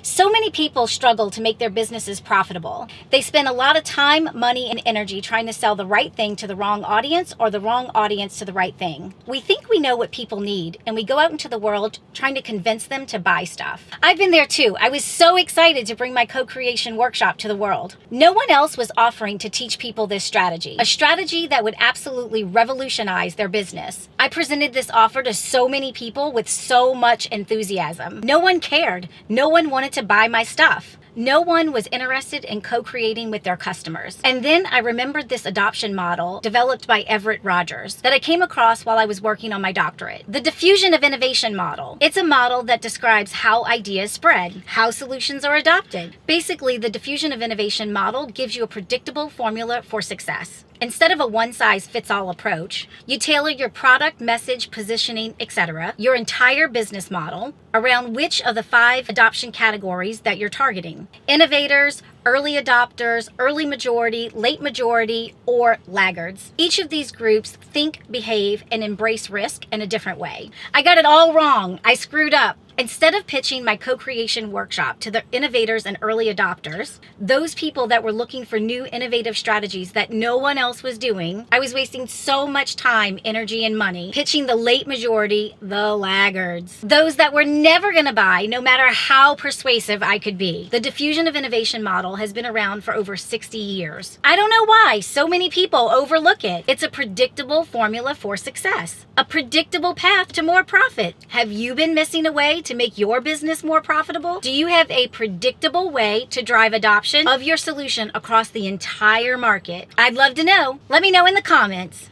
So many people struggle to make their businesses profitable. They spend a lot of time, money, and energy trying to sell the right thing to the wrong audience or the wrong audience to the right thing. We think we know what people need, and we go out into the world trying to convince them to buy stuff. I've been there too. I was so excited to bring my co-creation workshop to the world. No one else was offering to teach people this strategy, a strategy that would absolutely revolutionize their business. I presented this offer to so many people with so much enthusiasm. No one cared. No one wanted to buy my stuff. No one was interested in co-creating with their customers. And then I remembered this adoption model developed by Everett Rogers that I came across while I was working on my doctorate. The diffusion of innovation model. It's a model that describes how ideas spread, how solutions are adopted. Basically, the diffusion of innovation model gives you a predictable formula for success. Instead of a one-size-fits-all approach, you tailor your product, message, positioning, etc., your entire business model around which of the 5 adoption categories that you're targeting. Innovators, early adopters, early majority, late majority, or laggards. Each of these groups think, behave, and embrace risk in a different way. I got it all wrong. I screwed up. Instead of pitching my co-creation workshop to the innovators and early adopters, those people that were looking for new innovative strategies that no one else was doing, I was wasting so much time, energy, and money pitching the late majority, the laggards. Those that were never going to buy, no matter how persuasive I could be. The diffusion of innovation model has been around for over 60 years. I don't know why so many people overlook it. It's a predictable formula for success, a predictable path to more profit. Have you been missing a way to make your business more profitable? Do you have a predictable way to drive adoption of your solution across the entire market? I'd love to know. Let me know in the comments.